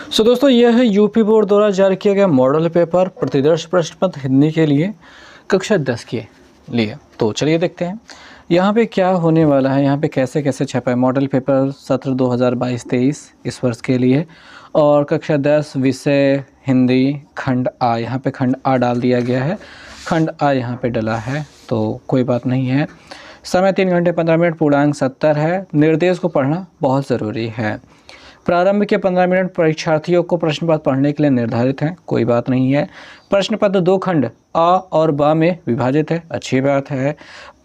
दोस्तों यह है यूपी बोर्ड द्वारा जारी किया गया मॉडल पेपर प्रतिदर्श प्रश्न पत्र हिंदी के लिए कक्षा 10 के लिए। तो चलिए देखते हैं यहाँ पे क्या होने वाला है, यहाँ पे कैसे कैसे छपा है। मॉडल पेपर सत्र 2022-23 इस वर्ष के लिए और कक्षा 10 विषय हिंदी खंड आ, यहाँ पे खंड आ डाल दिया गया है, खंड आ यहाँ पे डला है तो कोई बात नहीं है। समय 3 घंटे 15 मिनट, पूर्णांक 70 है। निर्देश को पढ़ना बहुत ज़रूरी है। प्रारंभ के 15 मिनट परीक्षार्थियों को प्रश्न पत्र पढ़ने के लिए निर्धारित हैं, कोई बात नहीं है। प्रश्न पत्र 2 खंड आ और ब में विभाजित है, अच्छी बात है।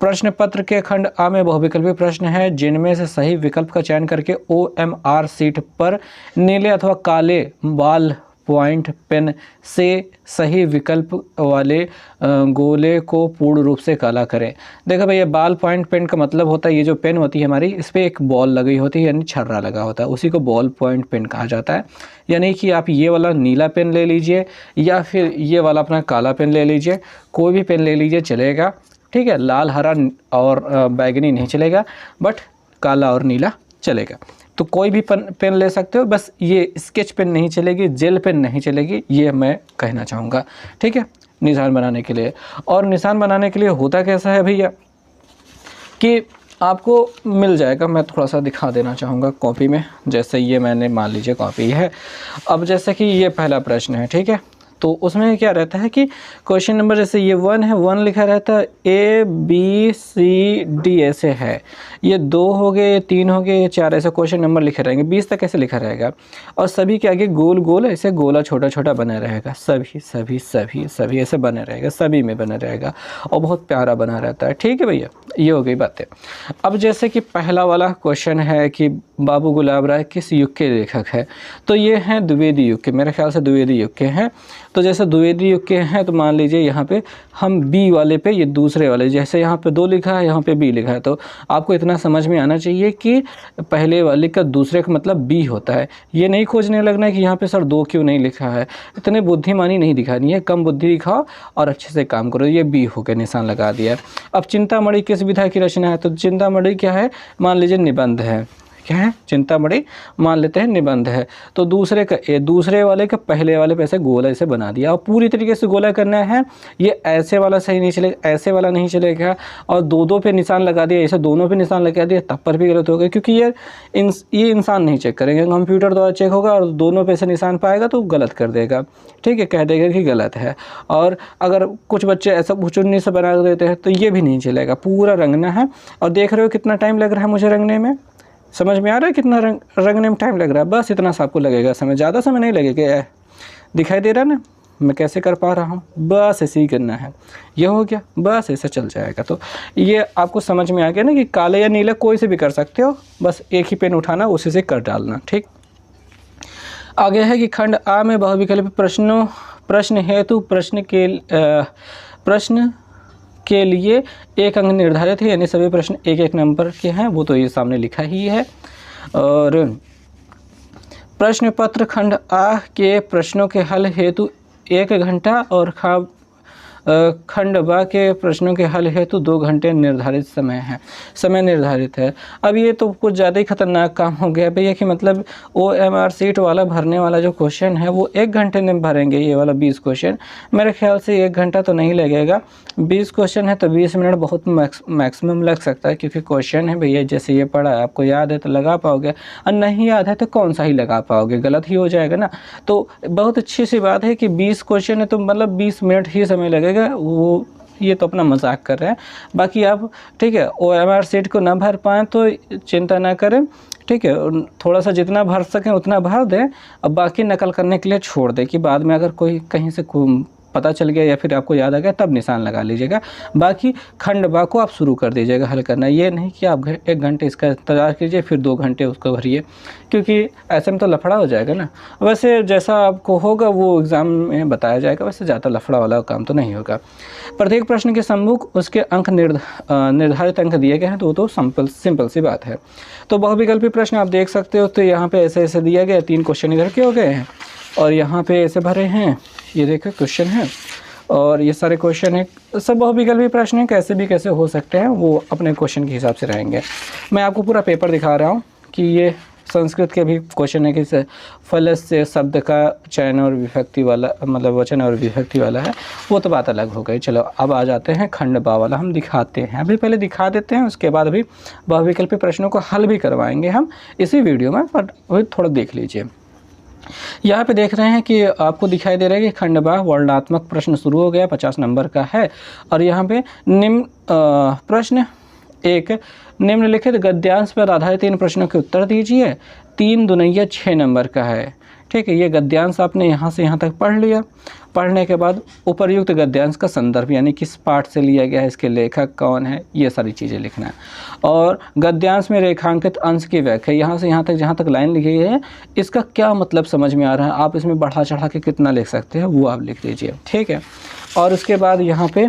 प्रश्न पत्र के खंड आ में बहुविकल्पी प्रश्न है जिनमें से सही विकल्प का चयन करके OMR सीट पर नीले अथवा काले बाल पॉइंट पेन से सही विकल्प वाले गोले को पूर्ण रूप से काला करें। देखो भैया, बाल पॉइंट पेन का मतलब होता है ये जो पेन होती है हमारी, इस पर एक बॉल लगी होती है, यानी छर्रा लगा होता है, उसी को बॉल पॉइंट पेन कहा जाता है। यानी कि आप ये वाला नीला पेन ले लीजिए या फिर ये वाला अपना काला पेन ले लीजिए, कोई भी पेन ले लीजिए चलेगा, ठीक है। लाल, हरा और बैगनी नहीं चलेगा, बट काला और नीला चलेगा। तो कोई भी पेन ले सकते हो, बस ये स्केच पेन नहीं चलेगी, जेल पेन नहीं चलेगी, ये मैं कहना चाहूँगा, ठीक है, निशान बनाने के लिए। और निशान बनाने के लिए होता कैसा है भैया कि आपको मिल जाएगा, मैं थोड़ा सा दिखा देना चाहूँगा कॉपी में। जैसे ये मैंने मान लीजिए कॉपी है, अब जैसे कि ये पहला प्रश्न है, ठीक है, तो उसमें क्या रहता है कि क्वेश्चन नंबर जैसे ये 1 है, 1 लिखा रहता है, ABCD ऐसे है, ये 2 हो गए, ये 3 हो गए, ये 4, ऐसे क्वेश्चन नंबर लिखे रहेंगे, 20 तक ऐसे लिखा रहेगा। और सभी के आगे गोल गोल ऐसे गोला छोटा छोटा बना रहेगा, सभी सभी सभी सभी ऐसे बने रहेगा, सभी में बना रहेगा और बहुत प्यारा बना रहता है, ठीक है भैया। ये हो गई बातें। अब जैसे कि पहला वाला क्वेश्चन है कि बाबू गुलाब राय किस युग के लेखक है, तो ये हैं द्विवेदी युग के, मेरे ख्याल से द्विवेदी युग के हैं। तो जैसे द्विवेदी युग के हैं तो मान लीजिए यहाँ पे हम बी वाले पे, ये दूसरे वाले, जैसे यहाँ पे 2 लिखा है, यहाँ पे बी लिखा है, तो आपको इतना समझ में आना चाहिए कि पहले वाले का दूसरे का मतलब बी होता है। ये नहीं खोजने लगना है कि यहाँ पे सर 2 क्यों नहीं लिखा है, इतने बुद्धिमानी नहीं दिखानी है, कम बुद्धि दिखाओ और अच्छे से काम करो। ये बी हो के निशान लगा दिया। अब चिंतामणि किस विधा की रचना है, तो चिंतामणि क्या है, मान लीजिए निबंध है, क्या है, चिंतामणि मान लेते हैं निबंध है। तो दूसरे का दूसरे वाले का पहले वाले पे ऐसे गोला ऐसे बना दिया और पूरी तरीके से गोला करना है। ये ऐसे वाला सही नहीं चलेगा, ऐसे वाला नहीं चलेगा, और 2-2 पे निशान लगा दिया, ऐसे दोनों पे निशान लगा दिया, तब पर भी गलत हो गया, क्योंकि ये इंसान नहीं चेक करेंगे, कंप्यूटर द्वारा चेक होगा और दोनों पे से निशान पाएगा तो गलत कर देगा, ठीक है, कह देगा कि गलत है। और अगर कुछ बच्चे ऐसा चुन्नी से बना देते हैं तो ये भी नहीं चलेगा, पूरा रंगना है। और देख रहे हो कितना टाइम लग रहा है मुझे रंगने में, समझ में आ रहा है कितना रंगने में टाइम लग रहा है, बस इतना सा आपको लगेगा समय, ज़्यादा समय नहीं लगेगा। दिखाई दे रहा है ना मैं कैसे कर पा रहा हूँ, बस ऐसे ही करना है। ये हो गया, बस ऐसे चल जाएगा। तो ये आपको समझ में आ गया ना कि काले या नीले कोई से भी कर सकते हो, बस एक ही पेन उठाना, उसी से कर डालना, ठीक। आगे है कि खंड आ में बहुविकल्पी प्रश्न हेतु प्रश्न के लिए 1 अंक निर्धारित है, यानी सभी प्रश्न 1-1 नंबर के हैं, वो तो ये सामने लिखा ही है। और प्रश्न पत्र खंड आ के प्रश्नों के हल हेतु 1 घंटा और खंड बा के प्रश्नों के हल हेतु 2 घंटे निर्धारित समय निर्धारित है। अब ये तो कुछ ज़्यादा ही खतरनाक काम हो गया भैया कि मतलब OMR सीट वाला भरने वाला जो क्वेश्चन है वो 1 घंटे में भरेंगे, ये वाला 20 क्वेश्चन। मेरे ख्याल से 1 घंटा तो नहीं लगेगा, 20 क्वेश्चन है तो 20 मिनट बहुत मैक्सिमम लग सकता है, क्योंकि क्वेश्चन है भैया जैसे ये पढ़ा है, आपको याद है तो लगा पाओगे, और नहीं याद है तो कौन सा ही लगा पाओगे, गलत ही हो जाएगा ना। तो बहुत अच्छी सी बात है कि 20 क्वेश्चन है तो मतलब 20 मिनट ही समय लगेगा। वो ये तो अपना मजाक कर रहे हैं, बाकी आप ठीक है OMR सीट को ना भर पाएँ तो चिंता ना करें, ठीक है, थोड़ा सा जितना भर सकें उतना भर दें, अब बाकी नकल करने के लिए छोड़ दें कि बाद में अगर कोई कहीं से पता चल गया या फिर आपको याद आ गया तब निशान लगा लीजिएगा। बाकी खंड बा को आप शुरू कर दीजिएगा हल करना, ये नहीं कि आप 1 घंटे इसका इंतज़ार कीजिए फिर 2 घंटे उसको भरिए, क्योंकि ऐसे में तो लफड़ा हो जाएगा ना। वैसे जैसा आपको होगा वो एग्ज़ाम में बताया जाएगा, वैसे ज़्यादा लफड़ा वाला काम तो नहीं होगा। प्रत्येक प्रश्न के सम्मुख उसके अंक निर्धारित अंक दिए गए हैं, तो वो तो सिंपल सी बात है। तो बहुविकल्पी प्रश्न आप देख सकते हो, तो यहाँ पे ऐसे ऐसे दिया गया, 3 क्वेश्चन इधर के हो गए हैं और यहाँ पे ऐसे भरे हैं, ये देखो क्वेश्चन है और ये सारे क्वेश्चन है, सब बहुविकल्पी प्रश्न हैं, कैसे हो सकते हैं, वो अपने क्वेश्चन के हिसाब से रहेंगे। मैं आपको पूरा पेपर दिखा रहा हूँ कि ये संस्कृत के भी क्वेश्चन है कि फलस से शब्द का चयन और विभक्ति वाला, मतलब वचन और विभक्ति वाला है, वो तो बात अलग हो गई। चलो अब आ जाते हैं खंड बा वाला, हम दिखाते हैं, अभी पहले दिखा देते हैं, उसके बाद अभी बहुविकल्पी प्रश्नों को हल भी करवाएंगे हम इसी वीडियो में, पर वही थोड़ा देख लीजिए। यहाँ पे देख रहे हैं कि आपको दिखाई दे रहा है कि खंड बा वर्णनात्मक प्रश्न शुरू हो गया, 50 नंबर का है। और यहाँ पे निम्न प्रश्न एक, निम्नलिखित गद्यांश पर आधारित 3 प्रश्नों के उत्तर दीजिए। 3 दुनिया 6 नंबर का है, ठीक है। ये गद्यांश आपने यहाँ से यहाँ तक पढ़ लिया। पढ़ने के बाद उपर्युक्त गद्यांश का संदर्भ यानी किस पाठ से लिया गया है, इसके लेखक कौन है, ये सारी चीज़ें लिखना है। और गद्यांश में रेखांकित अंश की व्याख्या, यहाँ से यहाँ तक जहाँ तक लाइन लिखी है इसका क्या मतलब समझ में आ रहा है, आप इसमें बढ़ा चढ़ा के कितना लिख सकते हैं वो आप लिख दीजिए, ठीक है। और उसके बाद यहाँ पे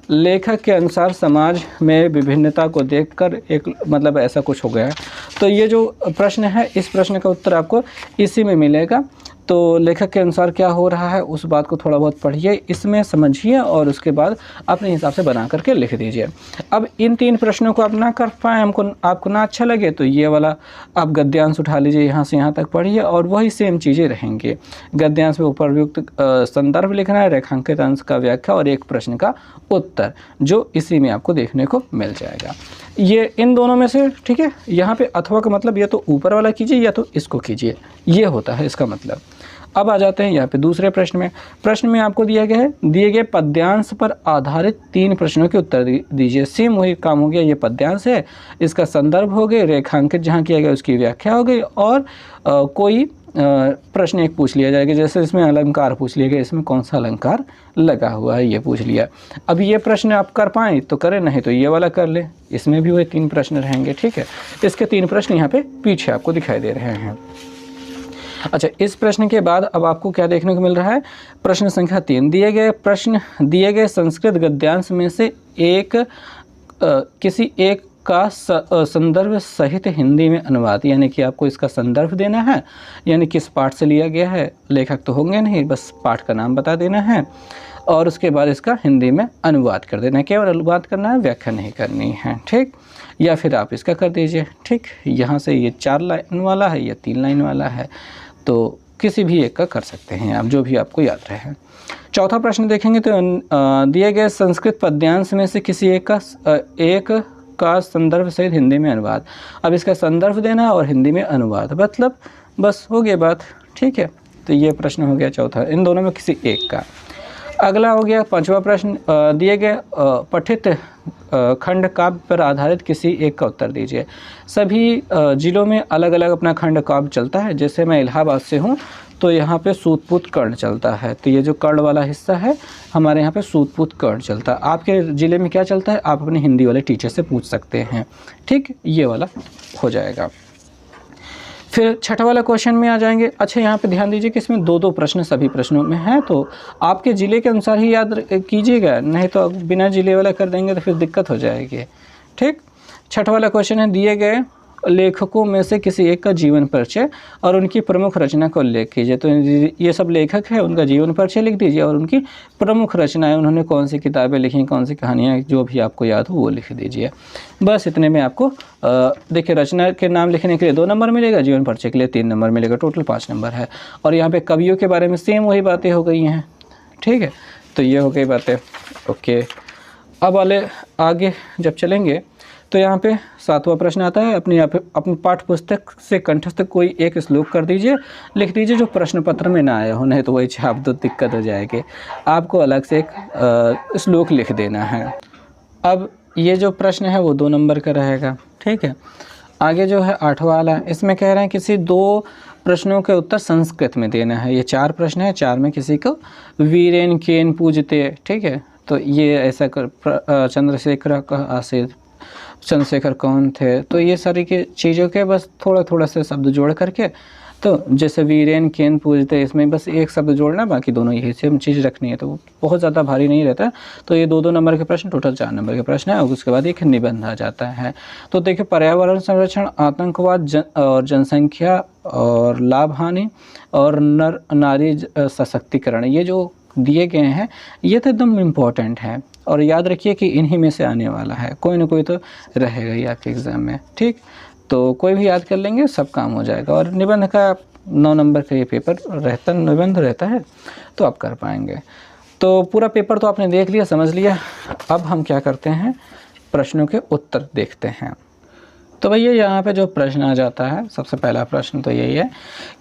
लेखक के अनुसार समाज में विभिन्नता को देखकर एक, मतलब ऐसा कुछ हो गया है। तो ये जो प्रश्न है इस प्रश्न का उत्तर आपको इसी में मिलेगा। तो लेखक के अनुसार क्या हो रहा है उस बात को थोड़ा बहुत पढ़िए, इसमें समझिए और उसके बाद अपने हिसाब से बना करके लिख दीजिए। अब इन 3 प्रश्नों को आप ना कर पाएँ, आपको ना अच्छा लगे तो ये वाला आप गद्यांश उठा लीजिए, यहाँ से यहाँ तक पढ़िए और वही सेम चीज़ें रहेंगी। गद्यांश में उपर्युक्त संदर्भ लिखना है, रेखांकित अंश का व्याख्या और एक प्रश्न का उत्तर, जो इसी में आपको देखने को मिल जाएगा। ये इन दोनों में से, ठीक है। यहाँ पे अथवा का मतलब या तो ऊपर वाला कीजिए या तो इसको कीजिए, ये होता है इसका मतलब। अब आ जाते हैं यहाँ पे दूसरे प्रश्न में। प्रश्न में आपको दिया गया है, दिए गए पद्यांश पर आधारित 3 प्रश्नों के उत्तर दीजिए। सेम वही काम हो गया, ये पद्यांश है, इसका संदर्भ हो गए, रेखांकित जहाँ किया गया उसकी व्याख्या हो गई और कोई प्रश्न एक पूछ लिया जाएगा। जैसे इसमें अलंकार पूछ लिया गया, इसमें कौन सा अलंकार लगा हुआ है ये पूछ लिया। अब ये प्रश्न आप कर पाएँ तो करें, नहीं तो ये वाला कर लें, इसमें भी वही 3 प्रश्न रहेंगे, ठीक है। इसके 3 प्रश्न यहाँ पे पीछे आपको दिखाई दे रहे हैं। अच्छा, इस प्रश्न के बाद अब आपको क्या देखने को मिल रहा है, प्रश्न संख्या 3, दिए गए संस्कृत गद्यांश में से किसी एक का संदर्भ सहित हिंदी में अनुवाद, यानी कि आपको इसका संदर्भ देना है, यानी किस पाठ से लिया गया है, लेखक तो होंगे नहीं, बस पाठ का नाम बता देना है और उसके बाद इसका हिंदी में अनुवाद कर देना है। केवल अनुवाद करना है, व्याख्या नहीं करनी है, ठीक। या फिर आप इसका कर दीजिए, ठीक। यहाँ से ये 4 लाइन वाला है, ये 3 लाइन वाला है, तो किसी भी एक का कर सकते हैं आप, जो भी आपको याद रहे। चौथा प्रश्न देखेंगे तो दिए गए संस्कृत पद्यांश में से किसी एक का संदर्भ सहित हिंदी में अनुवाद। अब इसका संदर्भ देना और हिंदी में अनुवाद, मतलब बस हो गया बात, ठीक है। तो ये प्रश्न हो गया चौथा, इन दोनों में किसी एक का। अगला हो गया 5वां प्रश्न, दिए गए पठित खंड काव्य पर आधारित किसी एक का उत्तर दीजिए। सभी जिलों में अलग अलग अपना खंड काव्य चलता है। जैसे मैं इलाहाबाद से हूँ तो यहाँ पे सूतपुत कर्ण चलता है, तो ये जो कर्ण वाला हिस्सा है हमारे यहाँ पे सूतपुत कर्ण चलता है। आपके ज़िले में क्या चलता है आप अपने हिंदी वाले टीचर से पूछ सकते हैं, ठीक। ये वाला हो जाएगा। फिर छठा वाला क्वेश्चन में आ जाएंगे। अच्छा, यहाँ पे ध्यान दीजिए कि इसमें 2-2 प्रश्न सभी प्रश्नों में हैं, तो आपके ज़िले के अनुसार ही याद कीजिएगा, नहीं तो बिना ज़िले वाला कर देंगे तो फिर दिक्कत हो जाएगी, ठीक। छठा वाला क्वेश्चन है, दिए गए लेखकों में से किसी एक का जीवन परिचय और उनकी प्रमुख रचना को उल्लेख कीजिए। तो ये सब लेखक है, उनका जीवन परिचय लिख दीजिए और उनकी प्रमुख रचनाएं, उन्होंने कौन सी किताबें लिखी, कौन सी कहानियाँ, जो भी आपको याद हो वो लिख दीजिए। बस इतने में आपको देखिए, रचना के नाम लिखने के लिए 2 नंबर मिलेगा, जीवन परिचय के लिए 3 नंबर मिलेगा, टोटल 5 नंबर है। और यहाँ पे कवियों के बारे में सेम वही बातें हो गई हैं, ठीक है। तो ये हो गई बातें, ओके। अब वाले आगे जब चलेंगे तो यहाँ पे 7वां प्रश्न आता है, अपनी पाठ्य पुस्तक से कंठस्थ कोई एक श्लोक कर दीजिए, लिख दीजिए जो प्रश्न पत्र में ना आया हो, नहीं तो वही छाप दो, दिक्कत हो जाएगी। आपको अलग से एक श्लोक लिख देना है। अब ये जो प्रश्न है वो 2 नंबर का रहेगा, ठीक है। आगे जो है 8वां वाला, इसमें कह रहे हैं किसी 2 प्रश्नों के उत्तर संस्कृत में देना है। ये 4 प्रश्न है, 4 में किसी को वीरेन केन पूजते, ठीक है। तो ये ऐसा कर चंद्रशेखर का आसित, चंद्रशेखर कौन थे, तो ये सारी की चीज़ों के बस थोड़ा थोड़ा से शब्द जोड़ करके, तो जैसे वीरेन केन पूजते, इसमें बस एक शब्द जोड़ना, बाकी दोनों यही सेम चीज़ रखनी है, तो बहुत ज़्यादा भारी नहीं रहता। तो ये 2-2 नंबर के प्रश्न, टोटल 4 नंबर के प्रश्न है और उसके बाद एक निबंध आ जाता है। तो देखिए, पर्यावरण संरक्षण, आतंकवाद और जनसंख्या और लाभ हानि और नर नारी सशक्तिकरण, ये जो दिए गए हैं ये तो एकदम इम्पोर्टेंट है और याद रखिए कि इन्हीं में से आने वाला है, कोई ना कोई तो रहेगा ही आपके एग्ज़ाम में, ठीक। तो कोई भी याद कर लेंगे, सब काम हो जाएगा। और निबंध का 9 नंबर का ये पेपर रहता, निबंध रहता है, तो आप कर पाएंगे। तो पूरा पेपर तो आपने देख लिया, समझ लिया। अब हम क्या करते हैं, प्रश्नों के उत्तर देखते हैं। तो भैया यहाँ पे जो प्रश्न आ जाता है, सबसे पहला प्रश्न तो यही है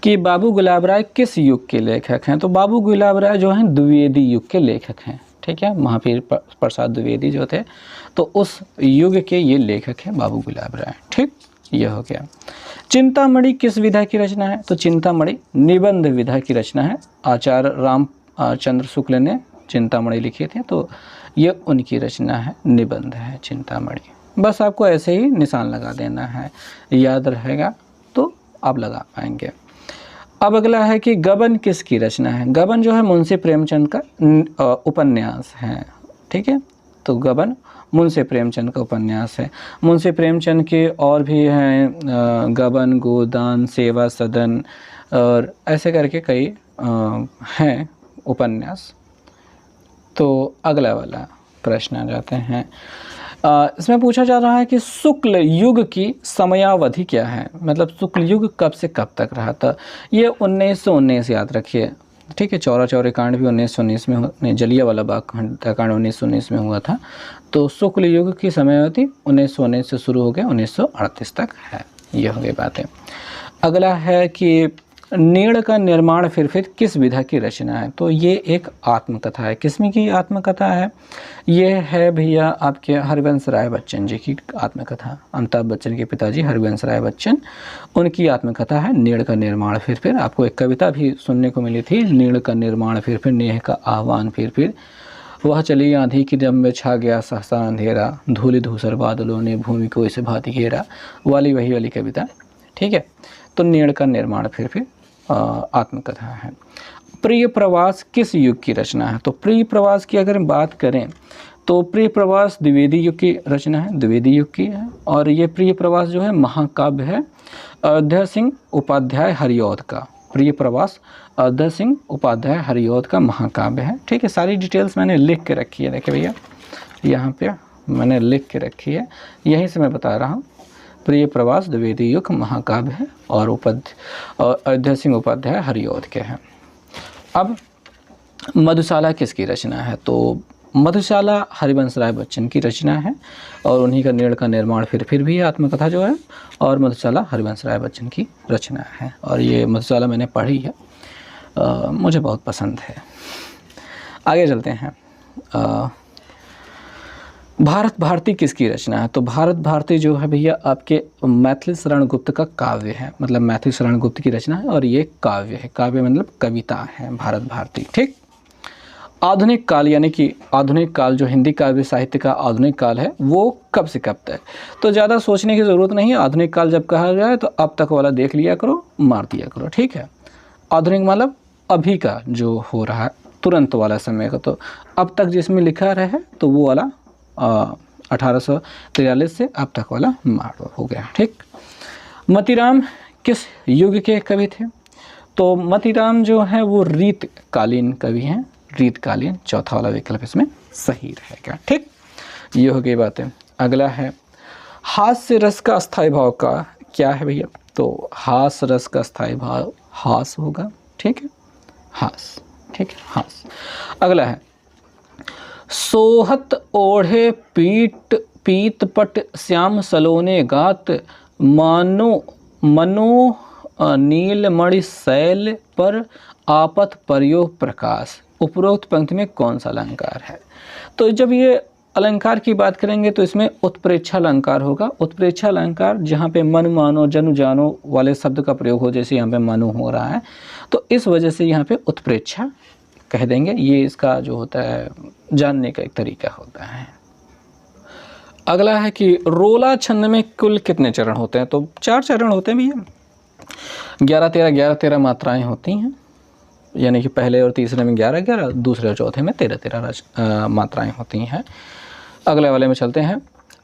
कि बाबू गुलाब राय किस युग के लेखक हैं। तो बाबू गुलाब राय जो हैं द्विवेदी युग के लेखक हैं, ठीक है। महावीर प्रसाद द्विवेदी जो थे, तो उस युग के ये लेखक हैं बाबू गुलाब राय, ठीक। ये हो गया। चिंतामणि किस विधा की रचना है। तो चिंतामणि निबंध विधा की रचना है। आचार्य रामचंद्र शुक्ल ने चिंतामणि लिखे थे, तो ये उनकी रचना है, निबंध है चिंतामणि। बस आपको ऐसे ही निशान लगा देना है, याद रहेगा तो आप लगा पाएंगे। अब अगला है कि गबन किसकी रचना है। गबन जो है मुंशी प्रेमचंद का उपन्यास है, ठीक है। तो गबन मुंशी प्रेमचंद का उपन्यास है। मुंशी प्रेमचंद के और भी हैं, गबन, गोदान, सेवा सदन और ऐसे करके कई हैं उपन्यास। तो अगला वाला प्रश्न आ जाते हैं। इसमें पूछा जा रहा है कि शुक्ल युग की समयावधि क्या है, मतलब शुक्ल युग कब से कब तक रहा था। ये 1919 याद रखिए, ठीक है। चौरा चौरी कांड भी 1919 में, जलियांवाला बाग हत्याकांड 1919 में हुआ था। तो शुक्ल युग की समयावधि 1919 से शुरू हो गया 1938 तक है। ये हो गई बातें। अगला है कि नीड़ का निर्माण फिर किस विधा की रचना है। तो ये एक आत्मकथा है। किसमें की आत्मकथा है, ये है भैया आपके हरिवंश राय बच्चन जी की आत्मकथा। अमिताभ बच्चन के पिताजी हरिवंश राय बच्चन, उनकी आत्मकथा है नीड़ का निर्माण फिर। आपको एक कविता भी सुनने को मिली थी, नीड़ का निर्माण फिर नेह का आह्वान फिर वह चली आंधी की दम में छा गया सहसा अंधेरा, धूलि धूसर बादलों ने भूमि को इस भांति घेरा, वही वाली कविता, ठीक है। तो नीड़ का निर्माण फिर आत्मकथा है। प्रिय प्रवास किस युग की रचना है। तो प्रिय प्रवास की अगर बात करें तो प्रिय प्रवास द्विवेदी युग की रचना है, द्विवेदी युग की है। और ये प्रिय प्रवास जो है महाकाव्य है अयोध्या सिंह उपाध्याय हरिऔध का। प्रिय प्रवास अयोध्या सिंह उपाध्याय हरिऔध का महाकाव्य है, ठीक है। सारी डिटेल्स मैंने लिख के रखी है, देखिए भैया यहाँ पे मैंने लिख के रखी है, यहीं से मैं बता रहा हूँ। प्रिय प्रवास द्विवेदी युग महाकाव्य है और अयोध्या सिंह उपाध्याय हरिऔध के हैं। अब मधुशाला किसकी रचना है। तो मधुशाला हरिवंश राय बच्चन की रचना है और उन्हीं का नीड़ का निर्माण फिर भी आत्मकथा जो है, और मधुशाला हरिवंश राय बच्चन की रचना है। और ये मधुशाला मैंने पढ़ी है, मुझे बहुत पसंद है। आगे चलते हैं। भारत भारती किसकी रचना है। तो भारत भारती जो है भैया आपके मैथिली शरण गुप्त का काव्य है, मतलब मैथिली शरण गुप्त की रचना है और ये काव्य है। काव्य मतलब कविता है भारत भारती, ठीक। आधुनिक काल यानी कि आधुनिक काल जो हिंदी काव्य साहित्य का आधुनिक काल है वो कब से कब तक। तो ज़्यादा सोचने की ज़रूरत नहीं है। आधुनिक काल जब कहा जाए तो अब तक वाला देख लिया करो, मार दिया करो, ठीक है। आधुनिक मतलब अभी का जो हो रहा है, तुरंत वाला समय का। तो अब तक जिसमें लिखा रहा है तो वो वाला 1843 से अब तक वाला मार हो गया, ठीक। मतीराम किस युग के कवि थे। तो मतीराम जो है वो रीतकालीन कवि हैं, रीतकालीन, चौथा वाला विकल्प इसमें सही रहेगा, ठीक। ये हो गई बातें। अगला है हास्य रस का स्थायी भाव का क्या है भैया। तो हास्य रस का स्थायी भाव हास होगा, ठीक है, हास, ठीक है, हास। अगला है सोहत ओढ़े पीत पट श्याम सलोने गात मनो नीलमणि शैल पर आपत पर्यो प्रकाश। उपरोक्त पंक्ति में कौन सा अलंकार है। तो जब ये अलंकार की बात करेंगे तो इसमें उत्प्रेक्षा अलंकार होगा। उत्प्रेक्षा अलंकार जहाँ पे मन मानो जनु जानो वाले शब्द का प्रयोग हो, जैसे यहाँ पे मनु हो रहा है, तो इस वजह से यहाँ पे उत्प्रेक्षा कह देंगे। ये इसका जो होता है जानने का एक तरीका होता है। अगला है कि रोला छंद में कुल कितने चरण होते हैं। तो 4 चरण होते हैं भैया, 11-13 मात्राएं होती हैं, यानी कि पहले और तीसरे में 11-11, दूसरे और चौथे में 13-13 मात्राएं होती हैं। अगले वाले में चलते हैं।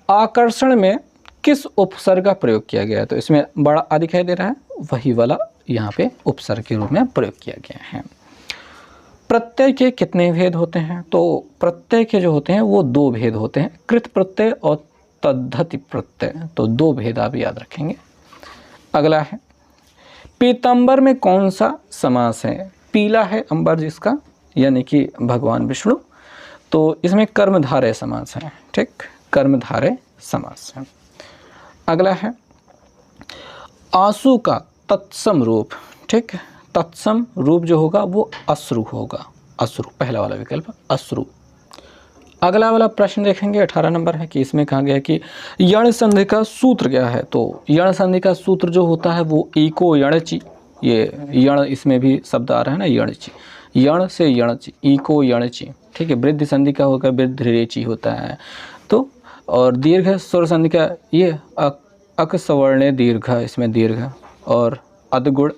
आकर्षण में किस उपसर्ग का प्रयोग किया गया है। तो इसमें बड़ा आ दिखाई दे रहा है, वही वाला यहाँ पे उपसर्ग के रूप में प्रयोग किया गया है। प्रत्यय के कितने भेद होते हैं। तो प्रत्यय के जो होते हैं वो 2 भेद होते हैं, कृत प्रत्यय और तद्धति प्रत्यय। तो 2 भेद आप याद रखेंगे, अगला है पीतांबर में कौन सा समास है? पीला है अंबर जिसका, यानी कि भगवान विष्णु, तो इसमें कर्मधारय समास है। ठीक, कर्मधारय समास है। अगला है आंसू का तत्सम रूप। ठीक, तत्सम रूप जो होगा वो अश्रु होगा, अश्रु, पहला वाला विकल्प अश्रु। अगला वाला प्रश्न देखेंगे 18 नंबर है कि इसमें कहा गया कि यण संधि का सूत्र क्या है? तो यण संधि का सूत्र जो होता है वो ईको यणचि, ये यण इसमें भी शब्द आ रहा है ना, यणचि, यण से यणचि, ईको यणचि। ठीक है, वृद्धि संधि का होगा वृद्ध रेचि होता है। तो और दीर्घ स्वर संधि का ये अक सवर्णे दीर्घ, इसमें दीर्घ, और अधगुण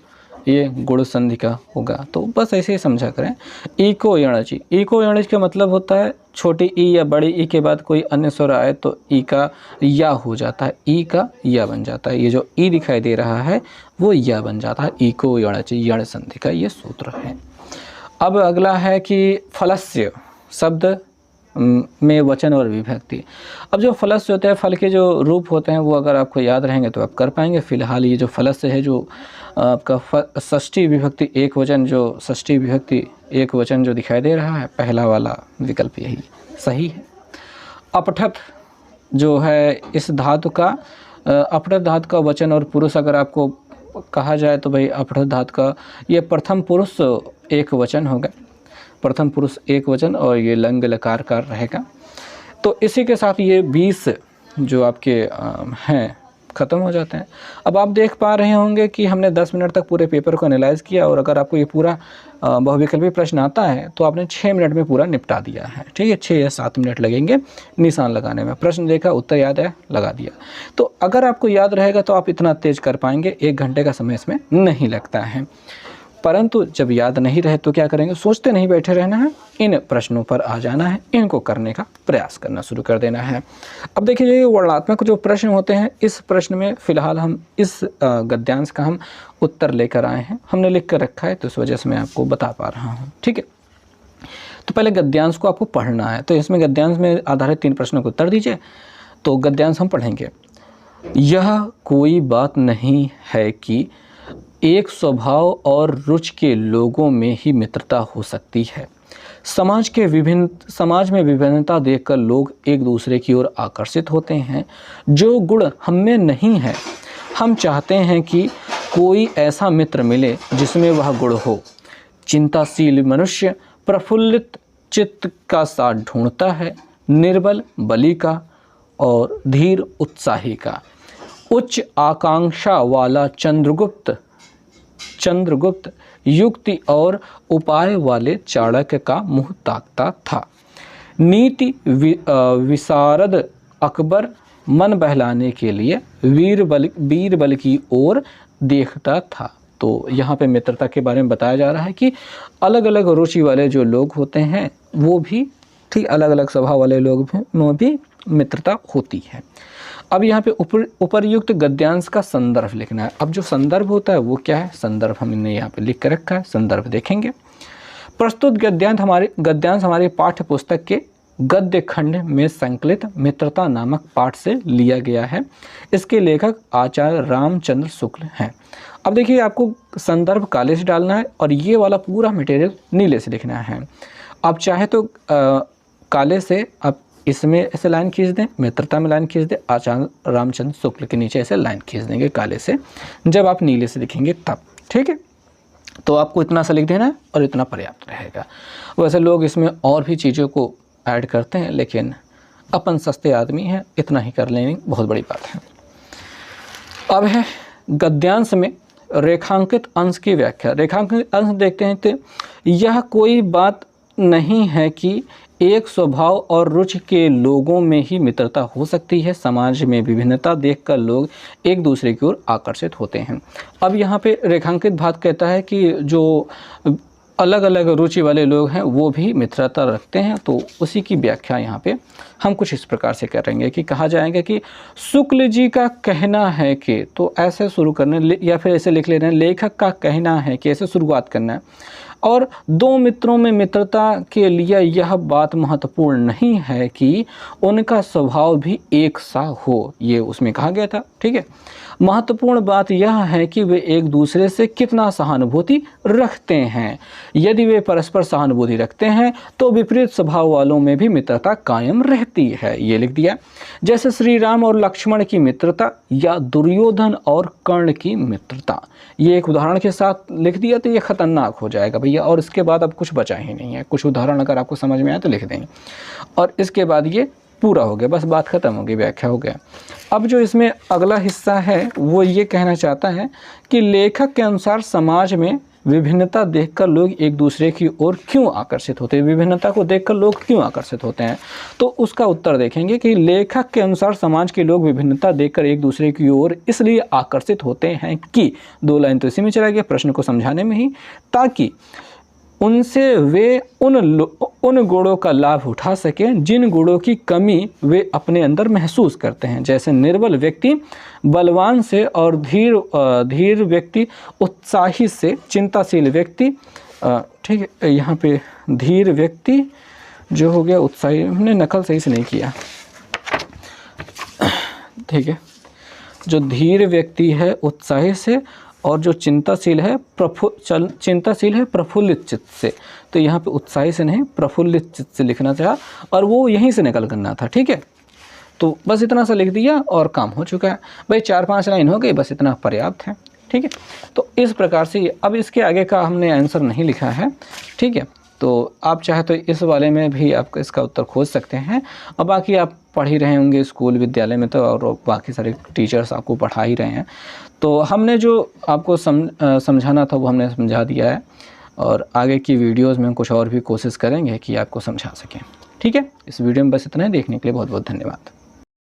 ये गुण संधि का होगा। तो बस ऐसे ही समझा करें। ईको यणचि, ईको यणचि का मतलब होता है छोटी ई या बड़ी ई के बाद कोई अन्य स्वर आए तो ई का या हो जाता है, ई का या बन जाता है। ये जो ई दिखाई दे रहा है वो या बन जाता है, ईको यणचि, यण संधि का ये सूत्र है। अब अगला है कि फलस्य शब्द में वचन और विभक्ति। अब जो फलस्य होते हैं, फल के जो रूप होते हैं वो अगर आपको याद रहेंगे तो आप कर पाएंगे। फिलहाल ये जो फलस्य है जो आपका षष्ठी विभक्ति एक वचन, जो षष्ठी विभक्ति एक वचन जो दिखाई दे रहा है, पहला वाला विकल्प यही सही है। अपठत जो है इस धातु का, अपठत धातु का वचन और पुरुष अगर आपको कहा जाए तो भाई अपठत धातु का ये प्रथम पुरुष एक वचन होगा, प्रथम पुरुष एक वचन, और ये लंग लकार का रहेगा। तो इसी के साथ ये 20 जो आपके हैं ख़त्म हो जाते हैं। अब आप देख पा रहे होंगे कि हमने 10 मिनट तक पूरे पेपर को एनालाइज किया, और अगर आपको ये पूरा बहुविकल्पी प्रश्न आता है तो आपने 6 मिनट में पूरा निपटा दिया है। ठीक है, 6 या 7 मिनट लगेंगे निशान लगाने में। प्रश्न देखा, उत्तर याद है, लगा दिया। तो अगर आपको याद रहेगा तो आप इतना तेज कर पाएंगे, 1 घंटे का समय इसमें नहीं लगता है। परंतु जब याद नहीं रहे तो क्या करेंगे, सोचते नहीं बैठे रहना है, इन प्रश्नों पर आ जाना है, इनको करने का प्रयास करना शुरू कर देना है। अब देखिए ये वर्णनात्मक जो प्रश्न होते हैं, इस प्रश्न में फ़िलहाल हम इस गद्यांश का हम उत्तर लेकर आए हैं, हमने लिख कर रखा है, तो इस वजह से मैं आपको बता पा रहा हूँ। ठीक है, तो पहले गद्यांश को आपको पढ़ना है, तो इसमें गद्यांश में आधारित 3 प्रश्नों को उत्तर दीजिए। तो गद्यांश हम पढ़ेंगे। यह कोई बात नहीं है कि एक स्वभाव और रुचि के लोगों में ही मित्रता हो सकती है। समाज में विभिन्नता देखकर लोग एक दूसरे की ओर आकर्षित होते हैं। जो गुण हम में नहीं है, हम चाहते हैं कि कोई ऐसा मित्र मिले जिसमें वह गुण हो। चिंताशील मनुष्य प्रफुल्लित चित्त का साथ ढूंढता है, निर्बल बलि का और धीर उत्साही का। उच्च आकांक्षा वाला चंद्रगुप्त युक्ति और उपाय वाले चाणक्य का मुँह ताकता था। नीति विशारद अकबर मन बहलाने के लिए बीरबल की ओर देखता था। तो यहाँ पे मित्रता के बारे में बताया जा रहा है कि अलग अलग रुचि वाले जो लोग होते हैं वो भी ठीक अलग अलग स्वभाव वाले लोग में भी मित्रता होती है। अब यहाँ पे उपरयुक्त गद्यांश का संदर्भ लिखना है। अब जो संदर्भ होता है वो क्या है, संदर्भ हमने यहाँ पे लिख कर रखा है, संदर्भ देखेंगे। प्रस्तुत गद्यांश हमारे पाठ्य पुस्तक के गद्य खंड में संकलित मित्रता नामक पाठ से लिया गया है। इसके लेखक आचार्य रामचंद्र शुक्ल हैं। अब देखिए आपको संदर्भ काले से डालना है और ये वाला पूरा मटेरियल नीले से लिखना है। आप चाहे तो काले से आप इसमें ऐसे लाइन खींच दें, मित्रता में लाइन खींच दें, आचार्य रामचंद्र शुक्ल के नीचे ऐसे लाइन खींच देंगे काले से, जब आप नीले से लिखेंगे तब। ठीक है, तो आपको इतना सा लिख देना है और इतना पर्याप्त रहेगा। वैसे लोग इसमें और भी चीज़ों को ऐड करते हैं, लेकिन अपन सस्ते आदमी हैं, इतना ही कर लेंगे, बहुत बड़ी बात है। अब है गद्यांश में रेखांकित अंश की व्याख्या। रेखांकित अंश देखते हैं तो यह कोई बात नहीं है कि एक स्वभाव और रुचि के लोगों में ही मित्रता हो सकती है। समाज में विभिन्नता देखकर लोग एक दूसरे की ओर आकर्षित होते हैं। अब यहाँ पे रेखांकित भाग कहता है कि जो अलग अलग रुचि वाले लोग हैं वो भी मित्रता रखते हैं। तो उसी की व्याख्या यहाँ पे हम कुछ इस प्रकार से करेंगे कि कहा जाएगा कि शुक्ल जी का कहना है कि, तो ऐसे शुरू करना या फिर ऐसे लिख लेना है, लेखक का कहना है कि, ऐसे शुरुआत करना है। और दो मित्रों में मित्रता के लिए यह बात महत्वपूर्ण नहीं है कि उनका स्वभाव भी एक सा हो, ये उसमें कहा गया था। ठीक है, महत्वपूर्ण बात यह है कि वे एक दूसरे से कितना सहानुभूति रखते हैं। यदि वे परस्पर सहानुभूति रखते हैं तो विपरीत स्वभाव वालों में भी मित्रता कायम रहती है, ये लिख दिया। जैसे श्री राम और लक्ष्मण की मित्रता या दुर्योधन और कर्ण की मित्रता, ये एक उदाहरण के साथ लिख दिया तो ये खतरनाक हो जाएगा भैया, और इसके बाद अब कुछ बचा ही नहीं है। कुछ उदाहरण अगर आपको समझ में आए तो लिख देंगे, और इसके बाद ये पूरा हो गया, बस बात खत्म हो गई, व्याख्या हो गया। अब जो इसमें अगला हिस्सा है वो ये कहना चाहता है कि लेखक के अनुसार समाज में विभिन्नता देखकर लोग एक दूसरे की ओर क्यों आकर्षित होते हैं, विभिन्नता को देखकर लोग क्यों आकर्षित होते हैं। तो उसका उत्तर देखेंगे कि लेखक के अनुसार समाज के लोग विभिन्नता देखकर एक दूसरे की ओर इसलिए आकर्षित होते हैं कि, 2 लाइन तो इसी में चला गया प्रश्न को समझाने में ही, ताकि उनसे वे उन गुणों का लाभ उठा सकें जिन गुणों की कमी वे अपने अंदर महसूस करते हैं। जैसे निर्बल व्यक्ति बलवान से, और धीर व्यक्ति उत्साही से, चिंताशील व्यक्ति, ठीक है, यहाँ पे धीर व्यक्ति जो हो गया उत्साही, हमने नकल सही से नहीं किया, ठीक है, जो धीर व्यक्ति है उत्साही से, और जो चिंताशील है प्रफुल्लित चित्त से। तो यहाँ पे उत्साही से नहीं प्रफुल्लित चित्त से लिखना चाहा, और वो यहीं से निकल करना था। ठीक है, तो बस इतना सा लिख दिया और काम हो चुका है भाई। 4-5 लाइन हो गई, बस इतना पर्याप्त है। ठीक है, तो इस प्रकार से अब इसके आगे का हमने आंसर नहीं लिखा है। ठीक है, तो आप चाहे तो इस वाले में भी आप इसका उत्तर खोज सकते हैं, और बाकी आप पढ़ ही रहे होंगे स्कूल विद्यालय में तो, और बाकी सारे टीचर्स आपको पढ़ा ही रहे हैं। तो हमने जो आपको समझाना था वो हमने समझा दिया है, और आगे की वीडियोस में कुछ और भी कोशिश करेंगे कि आपको समझा सकें। ठीक है, इस वीडियो में बस इतना ही। देखने के लिए बहुत बहुत धन्यवाद।